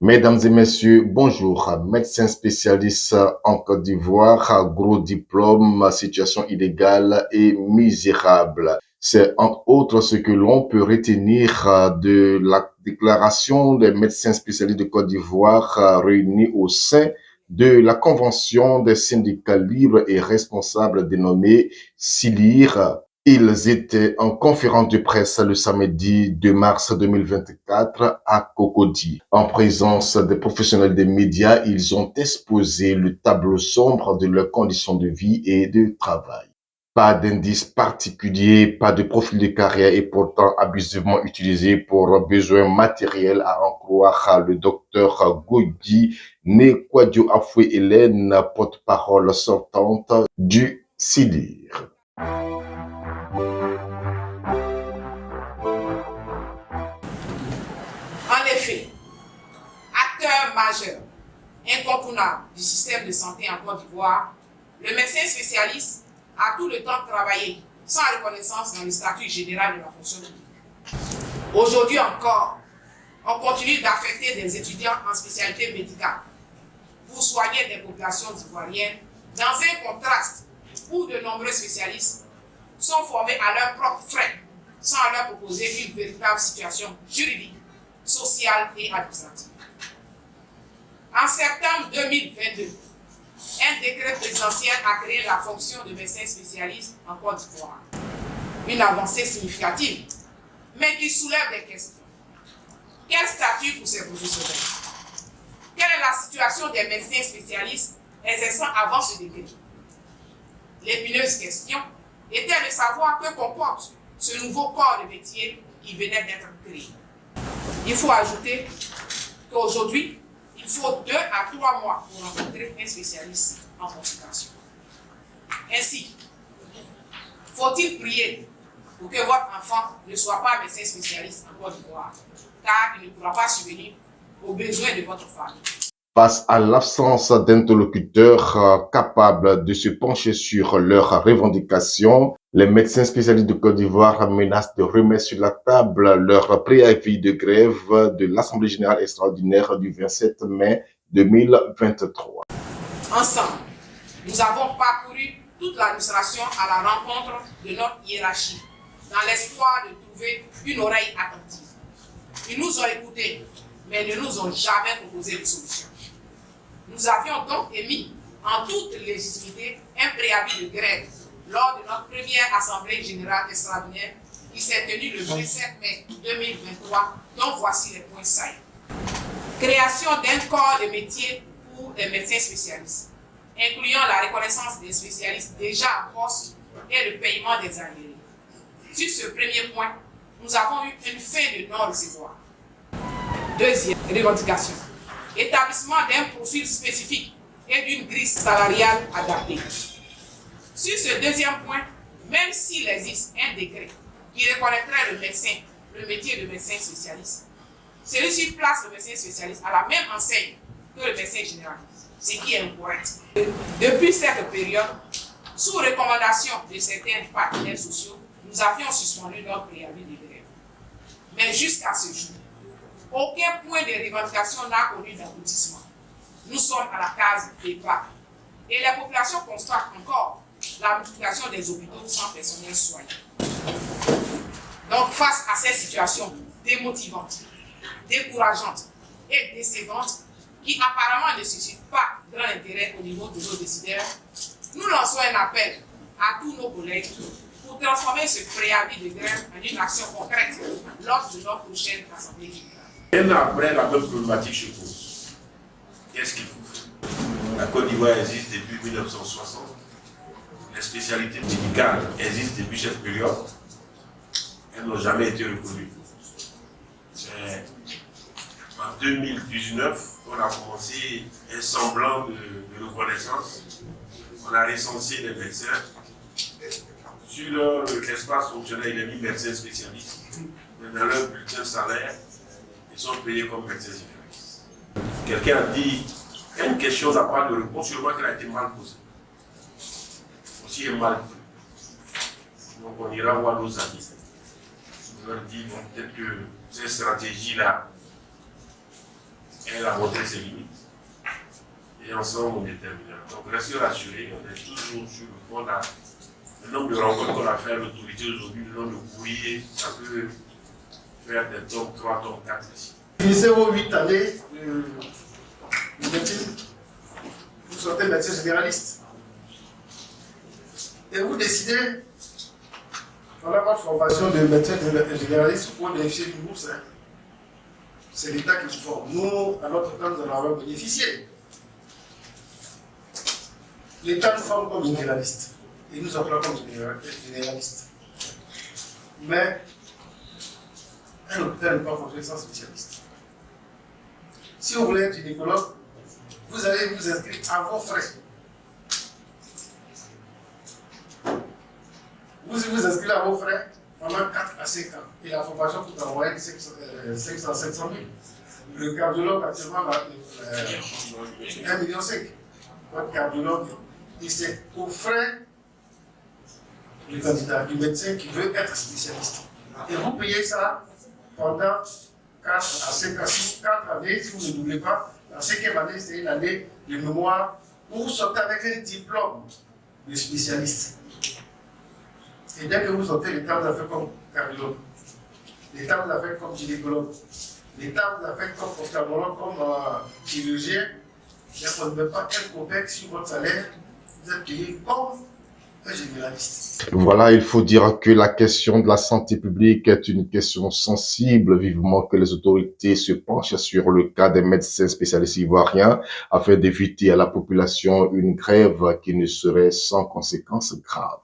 Mesdames et messieurs, bonjour. Médecin spécialiste en Côte d'Ivoire, gros diplôme, situation illégale et misérable. C'est entre autres ce que l'on peut retenir de la déclaration des médecins spécialistes de Côte d'Ivoire réunis au sein de la Convention des syndicats libres et responsables dénommée CILIR. Ils étaient en conférence de presse le samedi 2 mars 2024 à Cocody. En présence des professionnels des médias, ils ont exposé le tableau sombre de leurs conditions de vie et de travail. Pas d'indice particulier, pas de profil de carrière et pourtant abusivement utilisé pour besoins matériels à en croire le docteur Gogi Nekwadio Afoué Hélène, porte-parole sortante du CILIR. En effet, acteur majeur, incontournable du système de santé en Côte d'Ivoire, le médecin spécialiste a tout le temps travaillé sans reconnaissance dans le statut général de la fonction publique. Aujourd'hui encore, on continue d'affecter des étudiants en spécialité médicale pour soigner des populations ivoiriennes dans un contraste où de nombreux spécialistes sont formés à leurs propres frais sans leur proposer une véritable situation juridique, sociale et administrative. En septembre 2022, un décret présidentiel a créé la fonction de médecin spécialiste en Côte d'Ivoire. Une avancée significative, mais qui soulève des questions. Quel statut pour ces professionnels? Quelle est la situation des médecins spécialistes exerçant avant ce décret? L'épineuse question était de savoir que comporte ce nouveau corps de métier qui venait d'être créé. Il faut ajouter qu'aujourd'hui, il faut 2 à 3 mois pour rencontrer un spécialiste en consultation. Ainsi, faut-il prier pour que votre enfant ne soit pas médecin spécialiste en Côte d'Ivoire, car il ne pourra pas subvenir aux besoins de votre famille. Face à l'absence d'interlocuteurs capables de se pencher sur leurs revendications, les médecins spécialistes de Côte d'Ivoire menacent de remettre sur la table leur préavis de grève de l'Assemblée générale extraordinaire du 27 mai 2023. Ensemble, nous avons parcouru toute l'administration à la rencontre de notre hiérarchie, dans l'espoir de trouver une oreille attentive. Ils nous ont écoutés, mais ne nous ont jamais proposé de solution. Nous avions donc émis en toute légitimité un préavis de grève lors de notre première Assemblée générale extraordinaire qui s'est tenue le 27 mai 2023, dont voici les points saillants. Création d'un corps de métier pour les médecins spécialistes, incluant la reconnaissance des spécialistes déjà en poste et le paiement des arriérés. Sur ce premier point, nous avons eu une fin de non-recevoir. Deuxième revendication, établissement d'un profil spécifique et d'une grille salariale adaptée. Sur ce deuxième point, même s'il existe un décret qui reconnaîtrait le métier de médecin spécialiste, celui-ci place le médecin spécialiste à la même enseigne que le médecin généraliste, ce qui est incorrect. Depuis cette période, sous recommandation de certains partenaires sociaux, nous avions suspendu notre préavis de grève. Mais jusqu'à ce jour, aucun point de revendication n'a connu d'aboutissement. Nous sommes à la case départ. Et les populations constatent encore la multiplication des hôpitaux sans personnel soignant. Donc, face à ces situations démotivantes, décourageantes et décevantes, qui apparemment ne suscitent pas grand intérêt au niveau de nos décideurs, nous lançons un appel à tous nos collègues pour transformer ce préavis de grève en une action concrète lors de notre prochaine Assemblée générale. Un an après, la même problématique se pose. Qu'est-ce qu'il faut faire? La Côte d'Ivoire existe depuis 1960. Les spécialités médicales existent depuis cette période. Elles n'ont jamais été reconnues. C'est en 2019 qu'on a commencé un semblant de reconnaissance. On a recensé les médecins. Sur leur espace fonctionnel, il est mis médecins spécialistes. Mais dans leur bulletin de salaire, ils sont payés comme médecins généralistes. Quelqu'un a dit, il y a une question n'a pas de réponse, sûrement qu'elle a été mal posée. Aussi est mal fait. Donc on ira voir nos amis. On leur dit, bon, peut-être que cette stratégie-là Elle a montré ses limites. Et ensemble, on déterminera. Donc, restez rassurés, on est toujours sur le point. Le nombre de rencontres qu'on a fait à l'autorité aujourd'hui, le nombre de courriers, ça peut faire des tomes 3, tomes 4 ici. Finissez vos 8 années de médecine. Vous sortez médecin généraliste. Et vous décidez, pendant votre formation de médecin généraliste, pour bénéficier d'une bourse. Hein. C'est l'État qui vous forme. Nous, à notre temps, nous en avons bénéficié. L'État nous forme comme généraliste. Il nous emploie comme généraliste. Mais un hôpital ne peut pas fonctionner sans spécialiste. Si vous voulez être gynécologue, vous allez vous inscrire à vos frais. Vous vous inscrivez à vos frais pendant 4 à 5 ans. Et la formation coûte en moyenne 500 000. Le cardiologue actuellement, 1,5 million. Votre cardiologue, et c'est aux frais du candidat, du médecin qui veut être spécialiste. Et vous payez ça pendant 4 à 5 ans. 4 années, si vous ne doublez pas, la 5e année, c'est une année de mémoire où vous sortez avec un diplôme de spécialiste. Et dès que vous sortez, l'État vous a fait comme cardiologue, l'État vous a fait comme gynécologue, l'État vous a fait comme ophtalmologue, comme chirurgien. Mais on ne met pas un copec sur votre salaire, vous êtes payé comme un généraliste. Voilà, il faut dire que la question de la santé publique est une question sensible. Vivement que les autorités se penchent sur le cas des médecins spécialistes ivoiriens afin d'éviter à la population une grève qui ne serait sans conséquences graves.